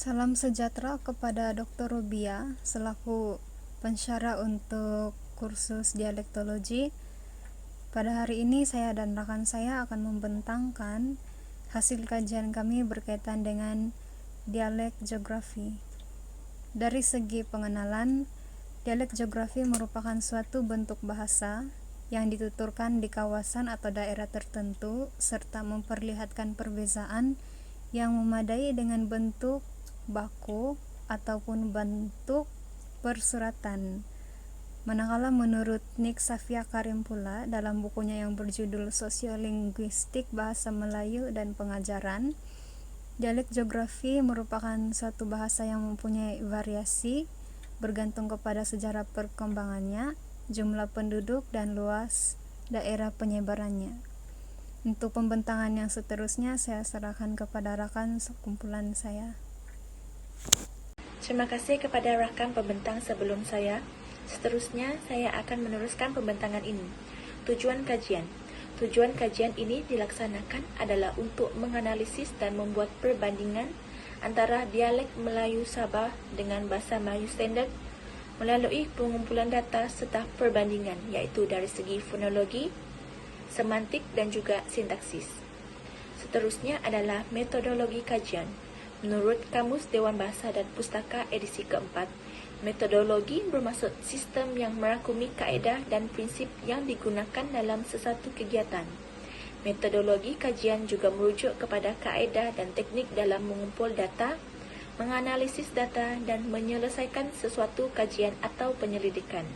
Salam sejahtera kepada Dr. Rubia selaku pensyarah untuk kursus dialektologi. Pada hari ini saya dan rekan saya akan membentangkan hasil kajian kami berkaitan dengan dialek geografi. Dari segi pengenalan, dialek geografi merupakan suatu bentuk bahasa yang dituturkan di kawasan atau daerah tertentu serta memperlihatkan perbezaan yang memadai dengan bentuk baku ataupun bentuk persuratan. Manakala menurut Nik Safia Karim pula dalam bukunya yang berjudul Sosiolinguistik Bahasa Melayu dan Pengajaran, dialek geografi merupakan suatu bahasa yang mempunyai variasi bergantung kepada sejarah perkembangannya, jumlah penduduk, dan luas daerah penyebarannya. Untuk pembentangan yang seterusnya saya serahkan kepada rakan sekumpulan saya. Terima kasih kepada rakan pembentang sebelum saya. Seterusnya, saya akan meneruskan pembentangan ini. Tujuan kajian. Tujuan kajian ini dilaksanakan adalah untuk menganalisis dan membuat perbandingan antara dialek Melayu Sabah dengan bahasa Melayu Standard melalui pengumpulan data serta perbandingan, iaitu dari segi fonologi, semantik dan juga sintaksis. Seterusnya adalah metodologi kajian. Menurut Kamus Dewan Bahasa dan Pustaka edisi keempat, metodologi bermaksud sistem yang merangkumi kaedah dan prinsip yang digunakan dalam sesuatu kegiatan. Metodologi kajian juga merujuk kepada kaedah dan teknik dalam mengumpul data, menganalisis data dan menyelesaikan sesuatu kajian atau penyelidikan.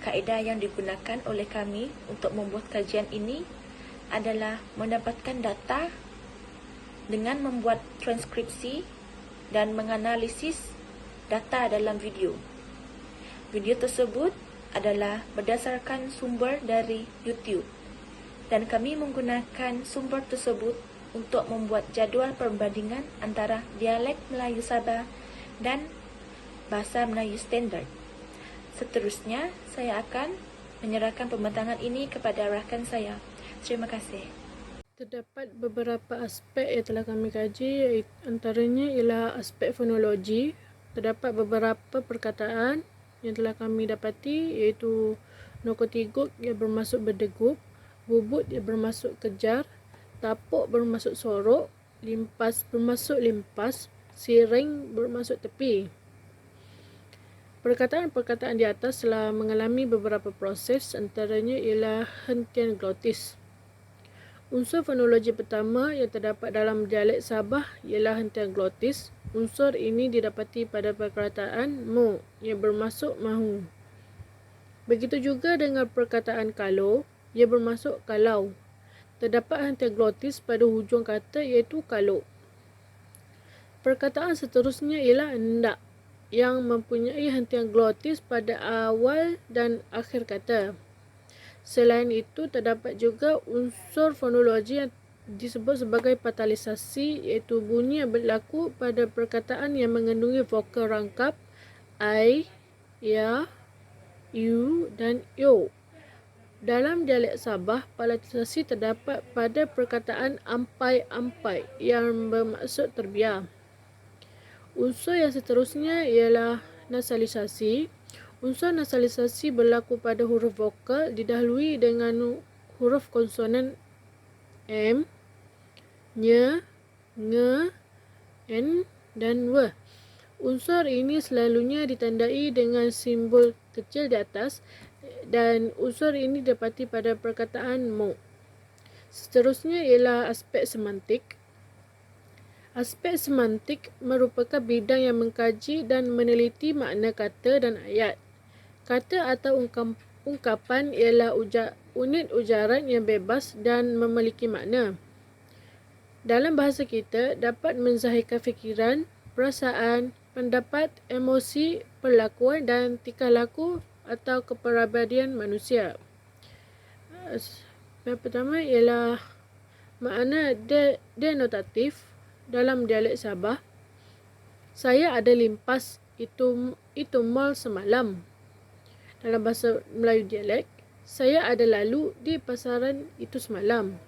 Kaedah yang digunakan oleh kami untuk membuat kajian ini adalah mendapatkan data dengan membuat transkripsi dan menganalisis data dalam video. Video tersebut adalah berdasarkan sumber dari YouTube dan kami menggunakan sumber tersebut untuk membuat jadual perbandingan antara dialek Melayu Sabah dan bahasa Melayu Standard. Seterusnya, saya akan menyerahkan pembentangan ini kepada rakan saya. Terima kasih. Terdapat beberapa aspek yang telah kami kaji, antaranya ialah aspek fonologi. Terdapat beberapa perkataan yang telah kami dapati, iaitu nokotiguk yang bermaksud berdegup, bubut yang bermaksud kejar, tapuk bermaksud sorok, limpas bermaksud limpas, siring bermaksud tepi. Perkataan-perkataan di atas telah mengalami beberapa proses, antaranya ialah hentian glotis. Unsur fonologi pertama yang terdapat dalam dialek Sabah ialah hentian glotis. Unsur ini didapati pada perkataan mo yang bermaksud mahu. Begitu juga dengan perkataan kalau yang bermaksud kalau. Terdapat hentian glotis pada hujung kata iaitu kalau. Perkataan seterusnya ialah hendak yang mempunyai hentian glotis pada awal dan akhir kata. Selain itu, terdapat juga unsur fonologi yang disebut sebagai patalisasi, iaitu bunyi yang berlaku pada perkataan yang mengandungi vokal rangkap I, ya, you dan yo. Dalam dialek Sabah, patalisasi terdapat pada perkataan ampai-ampai yang bermaksud terbiar. Unsur yang seterusnya ialah nasalisasi. Unsur nasalisasi berlaku pada huruf vokal didahului dengan huruf konsonan M, ny, nge, n dan w. Unsur ini selalunya ditandai dengan simbol kecil di atas dan unsur ini didapati pada perkataan mo. Seterusnya ialah aspek semantik. Aspek semantik merupakan bidang yang mengkaji dan meneliti makna kata dan ayat. Kata atau ungkapan ialah unit ujaran yang bebas dan memiliki makna. Dalam bahasa kita, dapat menzahirkan fikiran, perasaan, pendapat, emosi, perlakuan dan tingkah laku atau kepribadian manusia. Yang pertama ialah makna denotatif dalam dialek Sabah. Saya ada limpas, itu mal semalam. Dalam bahasa Melayu dialek, saya ada lalu di pasaran itu semalam.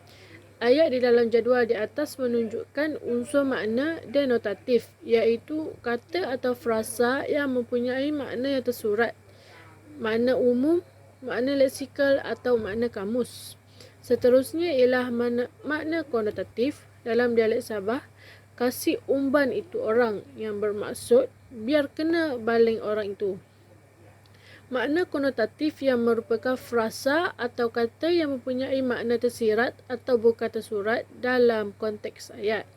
Ayat di dalam jadual di atas menunjukkan unsur makna denotatif, iaitu kata atau frasa yang mempunyai makna yang tersurat, makna umum, makna leksikal atau makna kamus. Seterusnya ialah makna konotatif. Dalam dialek Sabah, kasih umban itu orang yang bermaksud biar kena baling orang itu. Makna konotatif yang merupakan frasa atau kata yang mempunyai makna tersirat atau bukan tersurat dalam konteks ayat.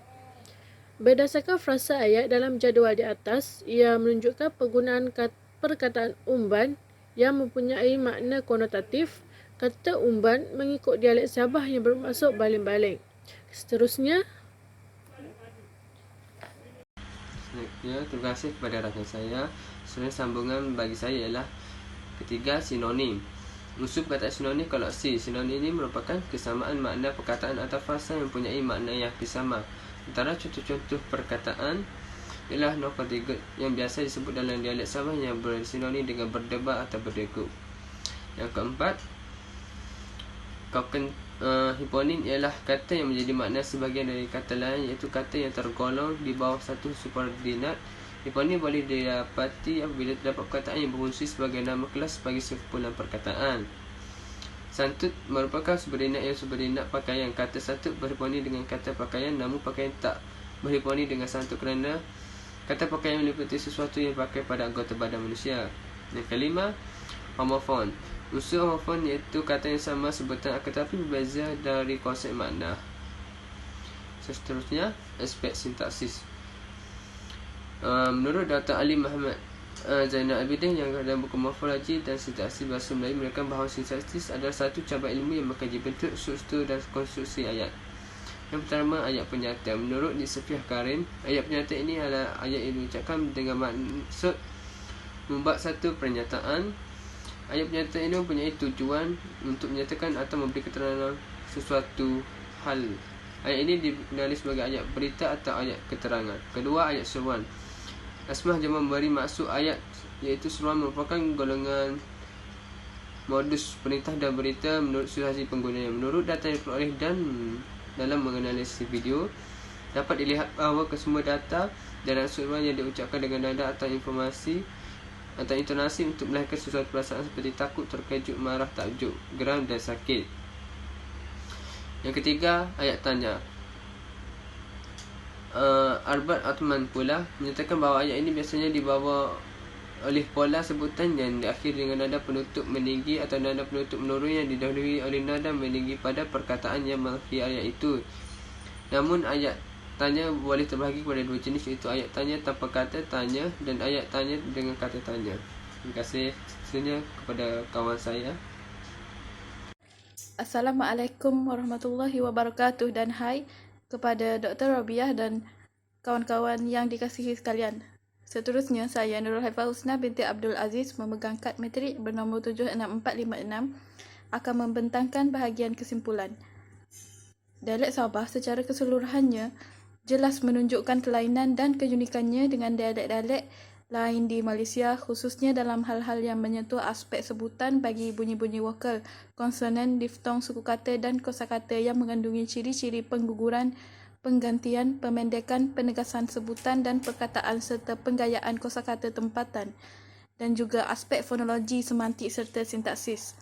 Berdasarkan frasa ayat dalam jadual di atas, ia menunjukkan penggunaan perkataan umban yang mempunyai makna konotatif. Kata umban mengikut dialek Sabah yang bermaksud baling-baling. Seterusnya, Ya, terima kasih kepada rakan saya. Sebenarnya sambungan bagi saya ialah ketiga, sinonim. Unsur perkataan sinonim koloksi. Sinonim ini merupakan kesamaan makna perkataan atau frasa yang mempunyai makna yang sama. Antara contoh-contoh perkataan ialah no contigent yang biasa disebut dalam dialek Sabah yang bersinonim dengan berdebar atau berdegup. Yang keempat, hiponim ialah kata yang menjadi makna sebahagian dari kata lain, iaitu kata yang tergolong di bawah satu subordinat. Hiponim boleh didapati apabila terdapat perkataan yang berfungsi sebagai nama kelas bagi sekumpulan perkataan. Santut merupakan subordinat yang subordinat pakaian. Kata santut berhiponim dengan kata pakaian, namun pakaian tak berhiponim dengan santut kerana kata pakaian meliputi sesuatu yang dipakai pada anggota badan manusia. Yang kelima, homofon. Unsur homofon iaitu kata yang sama sebutan tetapi berbeza dari konsep makna. Seterusnya, aspek sintaksis. Menurut Dr. Ali Muhammad Zainal Abidin yang dalam buku Morfologi dan Sintaksis Bahasa Melayu menerangkan bahawa sintaksis adalah satu cabang ilmu yang mengkaji bentuk, struktur dan konstruksi ayat. Yang pertama, ayat penyata. Menurut Nisfiah Karim, ayat penyata ini adalah ayat yang diucapkan dengan maksud membuat satu pernyataan. Ayat penyata ini mempunyai tujuan untuk menyatakan atau memberi keterangan sesuatu hal. Ayat ini dikenali sebagai ayat berita atau ayat keterangan. Kedua, ayat seruan. Asmah jama memberi maksud ayat, iaitu seruan merupakan golongan modus perintah dan berita menurut situasi penggunanya. Menurut data yang diperoleh dan dalam menganalisis video, dapat dilihat bahawa kesemua data dan seruan yang diucapkan dengan nada atau informasi atau intonasi untuk melahirkan sesuatu perasaan seperti takut, terkejut, marah, takjub, geram dan sakit. Yang ketiga, ayat tanya. Albert Altman pula menyatakan bahawa ayat ini biasanya dibawa oleh pola sebutan yang diakhiri dengan nada penutup meninggi atau nada penutup menurun yang didahului oleh nada meninggi pada perkataan yang mengakhiri ayat itu. Namun ayat tanya boleh terbahagi kepada dua jenis, iaitu ayat tanya tanpa kata tanya dan ayat tanya dengan kata tanya. Terima kasih seterusnya kepada kawan saya. Assalamualaikum warahmatullahi wabarakatuh dan hai kepada Dr. Robiah dan kawan-kawan yang dikasihi sekalian. Seterusnya, saya Nurul Haifah Husna binti Abdul Aziz memegang kad matrik bernombor 76456 akan membentangkan bahagian kesimpulan. Dialek Sabah secara keseluruhannya jelas menunjukkan kelainan dan keunikannya dengan dialek-dialek lain di Malaysia, khususnya dalam hal-hal yang menyentuh aspek sebutan bagi bunyi-bunyi vokal, konsonan, diftong, suku kata dan kosakata yang mengandungi ciri-ciri pengguguran, penggantian, pemendekan, penegasan sebutan dan perkataan serta penggayaan kosakata tempatan, dan juga aspek fonologi, semantik serta sintaksis.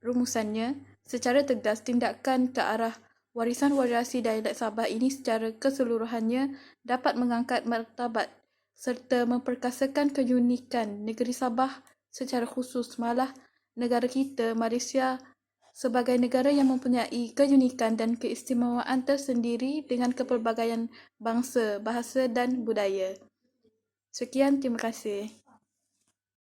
Rumusannya, secara tegas tindakan ke arah warisan variasi dialek Sabah ini secara keseluruhannya dapat mengangkat martabat serta memperkasakan keunikan negeri Sabah secara khusus, malah negara kita, Malaysia, sebagai negara yang mempunyai keunikan dan keistimewaan tersendiri dengan kepelbagaian bangsa, bahasa dan budaya. Sekian, terima kasih.